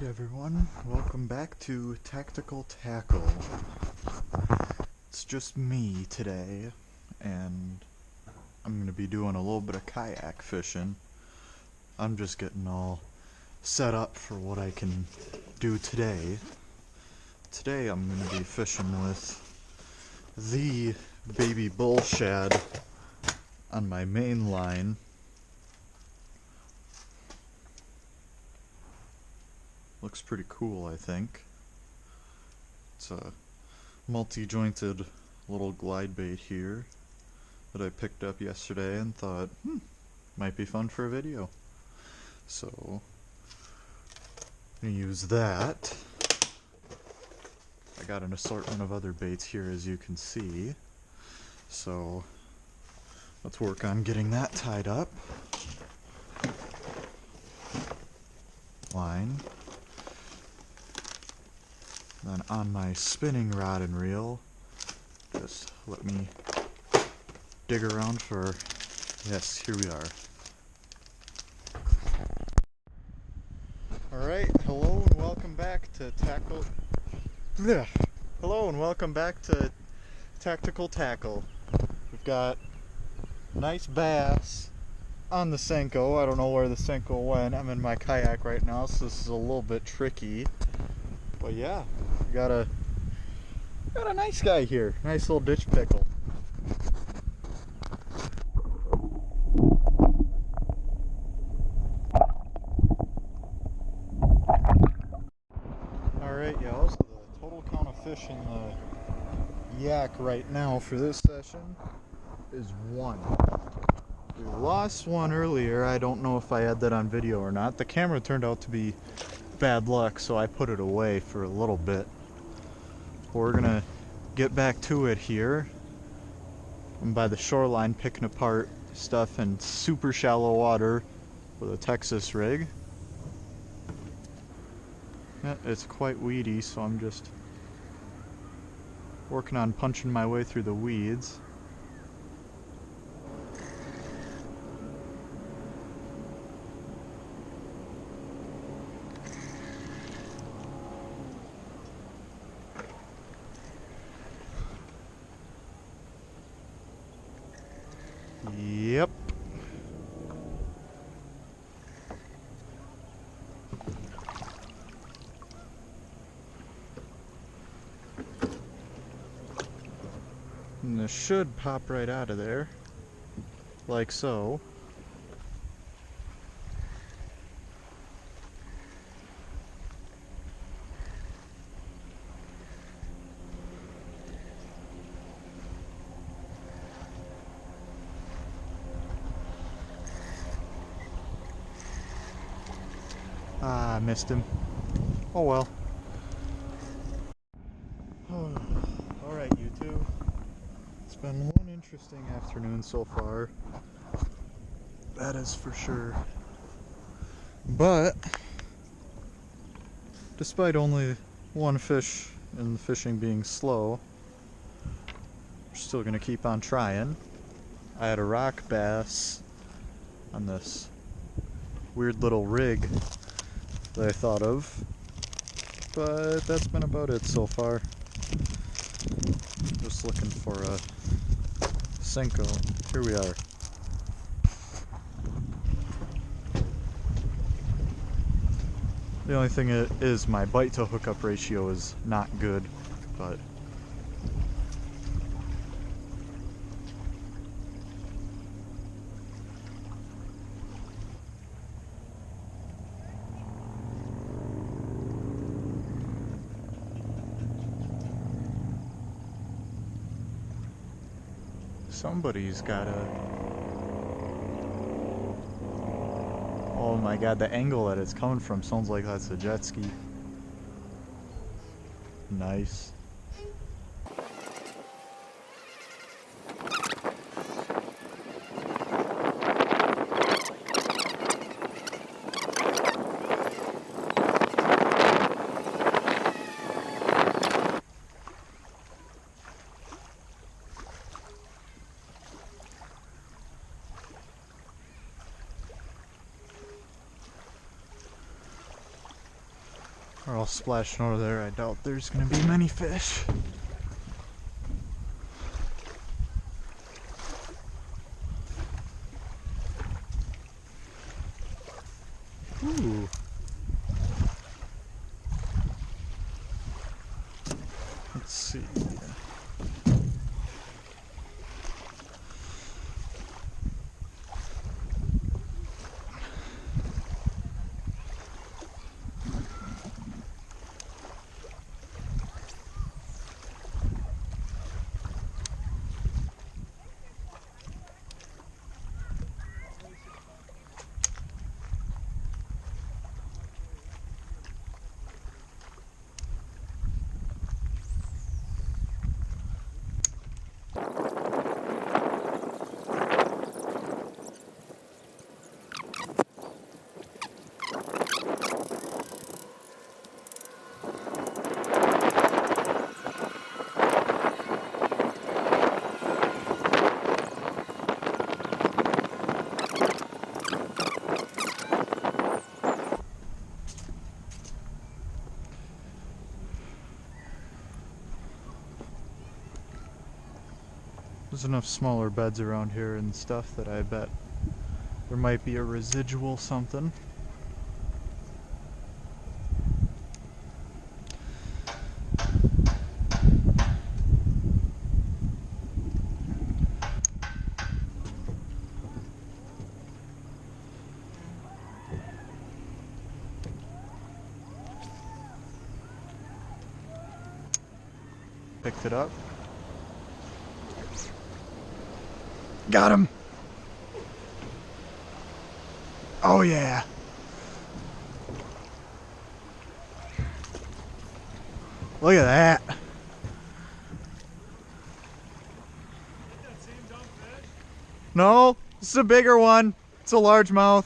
everyone, welcome back to Tactical Tackle. It's just me today, and I'm going to be doing a little bit of kayak fishing. I'm just getting all set up for what I can do today. Today I'm going to be fishing with the baby bull shad on my main line. Looks pretty cool, I think. It's a multi-jointed little glide bait here that I picked up yesterday and thought, might be fun for a video. So, I'm gonna use that. I got an assortment of other baits here, as you can see. So, let's work on getting that tied up. Line. Then on my spinning rod and reel, just let me dig around for, yes, here we are. Alright, hello and welcome back to Tactical Tackle. We've got nice bass on the Senko. I don't know where the Senko went. I'm in my kayak right now, so this is a little bit tricky. But yeah, we got a nice guy here. Nice little ditch pickle. Alright, y'all, so the total count of fish in the yak right now for this session is 1. We lost one earlier. I don't know if I had that on video or not. The camera turned out to be bad luck, so I put it away for a little bit. We're gonna get back to it here. I'm by the shoreline picking apart stuff in super shallow water with a Texas rig. Yeah, it's quite weedy, so I'm just working on punching my way through the weeds. Yep. And this should pop right out of there, like so. Ah, I missed him. Oh well. Alright, you two. It's been one interesting afternoon so far. That is for sure. But, despite only one fish and the fishing being slow, we're still gonna keep on trying. I had a rock bass on this weird little rig that I thought of, but that's been about it so far. Just looking for a Senko. Here we are. The only thing is my bite to hookup ratio is not good, but somebody's got a... Oh my god, the angle that it's coming from sounds like that's a jet ski. Nice. Or I'll splash over there. I doubt there's gonna be many fish. Ooh. Let's see. There's enough smaller beds around here and stuff that I bet there might be a residual something. Picked it up. Got him! Oh yeah! Look at that! No, this is a bigger one. It's a largemouth.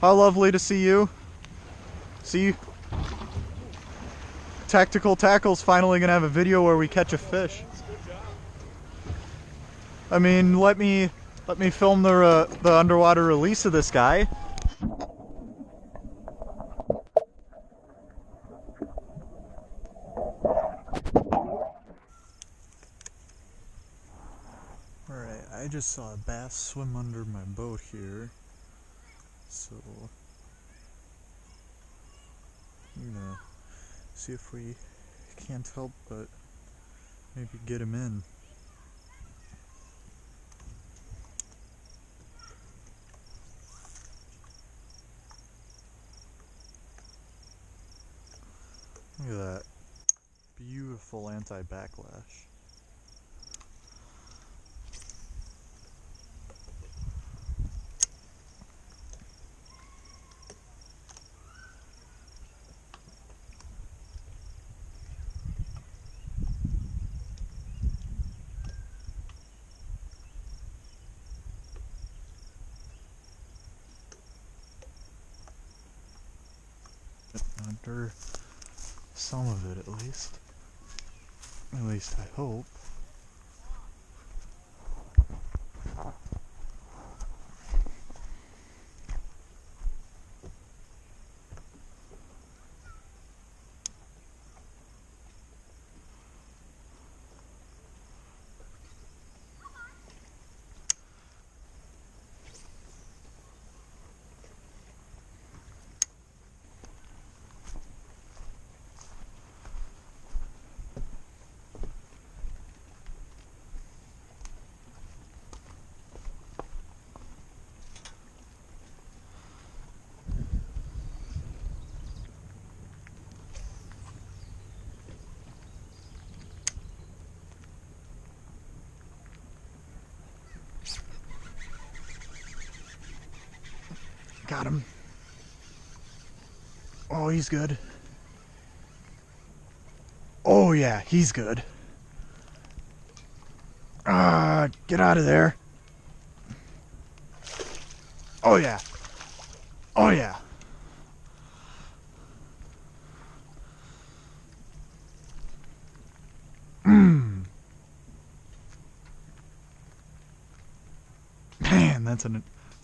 How lovely to see you. See, Tactical Tackle's finally gonna have a video where we catch a fish. I mean, let me film the underwater release of this guy. Alright, I just saw a bass swim under my boat here. So I'm gonna see if we can't help but maybe get him in. Look at that. Beautiful anti-backlash. Under some of it, at least. At least I hope. Got him. Oh, he's good. Oh yeah, he's good. Get out of there. Oh yeah. Oh yeah. Man, that's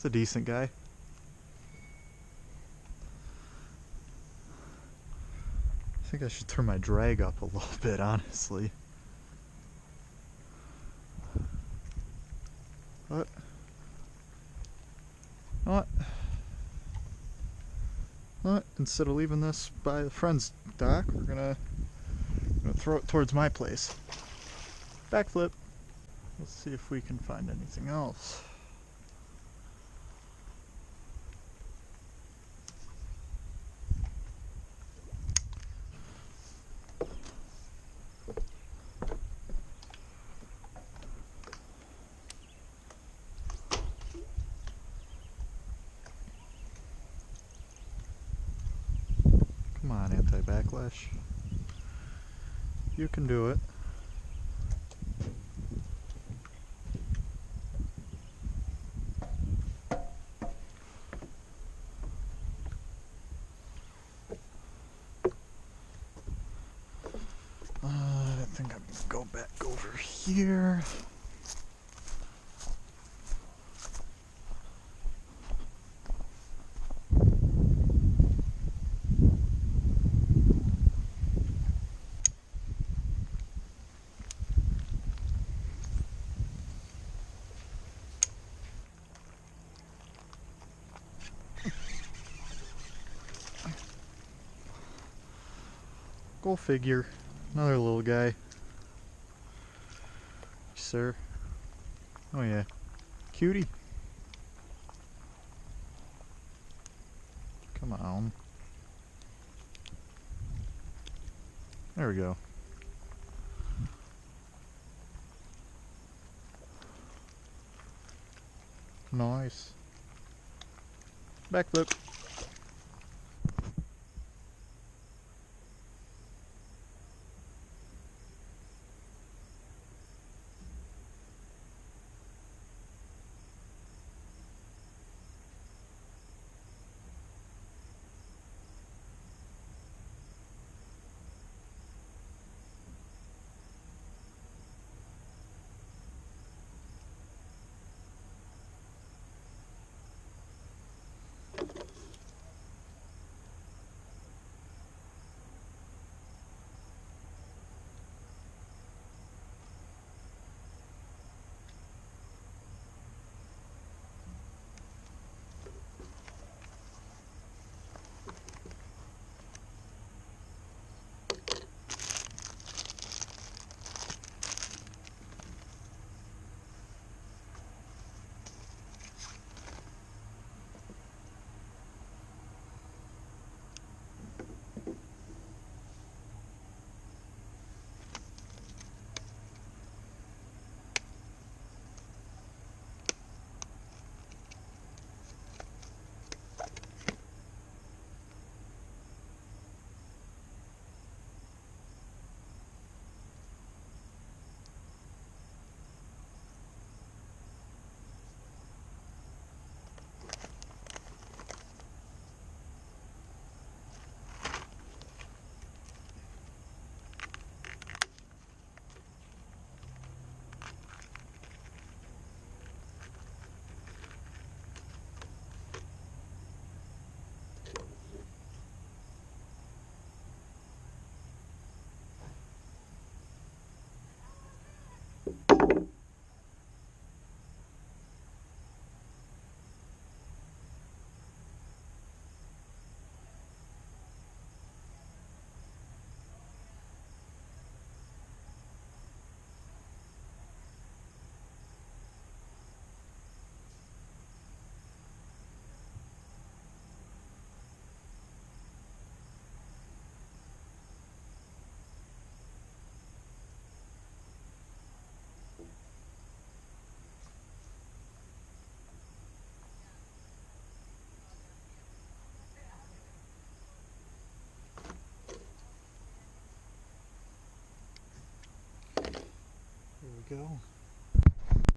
a decent guy. think I should turn my drag up a little bit, honestly. But, you know what? Instead of leaving this by a friend's dock, we're gonna throw it towards my place. Backflip. Let's see if we can find anything else. Come on, anti-backlash. You can do it. I think I'm gonna go back over here. Go figure. Another little guy. Sir. Oh yeah. Cutie. Come on. There we go. Nice. Backflip. There we go.